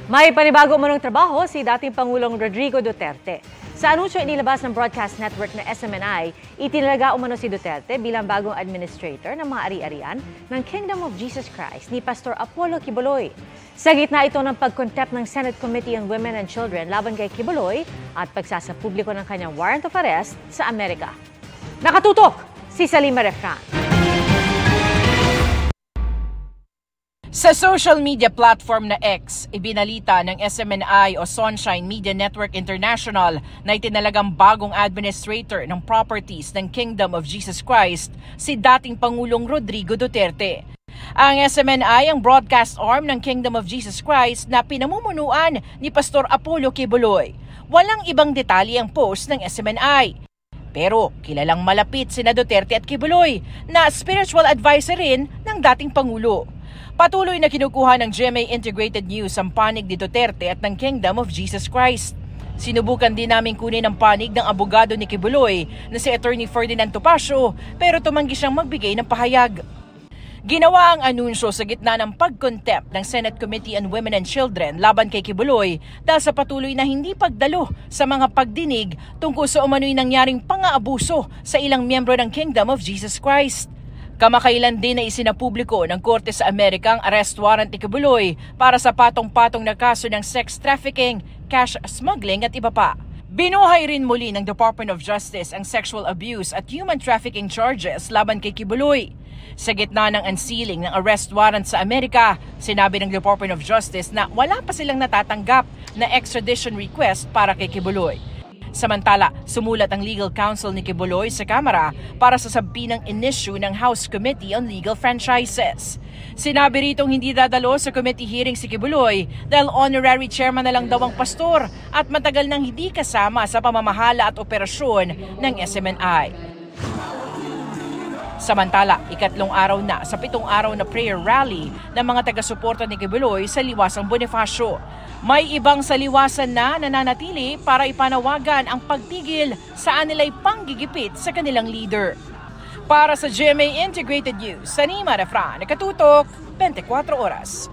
May panibago umanong trabaho si dating Pangulong Rodrigo Duterte. Sa anunsyo inilabas ng broadcast network na SMNI, itinalaga umano si Duterte bilang bagong administrator ng mga ari-arian ng Kingdom of Jesus Christ ni Pastor Apollo Quiboloy. Sa gitna ito ng pag-contempt ng Senate Committee on Women and Children laban kay Quiboloy at pagsasapubliko ng kanyang warrant of arrest sa Amerika. Nakatutok si Salima Refran. Sa social media platform na X, ibinalita ng SMNI o Sunshine Media Network International na itinalagang bagong administrator ng properties ng Kingdom of Jesus Christ si dating Pangulong Rodrigo Duterte. Ang SMNI ang broadcast arm ng Kingdom of Jesus Christ na pinamumunuan ni Pastor Apollo Quiboloy. Walang ibang detalye ang post ng SMNI. Pero kilalang malapit sina Duterte at Quiboloy na spiritual advisor rin ng dating Pangulo. Patuloy na kinukuha ng GMA Integrated News ang panig ni Duterte at ng Kingdom of Jesus Christ. Sinubukan din namin kunin ang panig ng abogado ni Quiboloy na si Attorney Ferdinand Topacio pero tumanggi siyang magbigay ng pahayag. Ginawa ang anunsyo sa gitna ng pag-contempt ng Senate Committee on Women and Children laban kay Quiboloy dahil sa patuloy na hindi pagdalo sa mga pagdinig tungkol sa umano'y nangyaring pang-aabuso sa ilang miyembro ng Kingdom of Jesus Christ. Kamakailan din na isinapubliko ng Korte sa Amerika ang arrest warrant ni Quiboloy para sa patong-patong na kaso ng sex trafficking, cash smuggling at iba pa. Binuhay rin muli ng Department of Justice ang sexual abuse at human trafficking charges laban kay Quiboloy. Sa gitna ng unsealing ng arrest warrant sa Amerika, sinabi ng Department of Justice na wala pa silang natatanggap na extradition request para kay Quiboloy. Samantala, sumulat ang legal counsel ni Quiboloy sa Kamara para sasabi ng in-issue ng House Committee on Legal Franchises. Sinabi ritong hindi dadalo sa committee hearing si Quiboloy dahil honorary chairman na lang daw ang pastor at matagal nang hindi kasama sa pamamahala at operasyon ng SMNI. Samantala, ikatlong araw na sa 7 araw na prayer rally ng mga taga-suporta ni Quiboloy sa Liwasang Bonifacio. May ibang sa liwasan na nananatili para ipanawagan ang pagtigil sa anilay panggigipit sa kanilang leader. Para sa GMA Integrated News, Salima Refran, nakatutok 24 oras.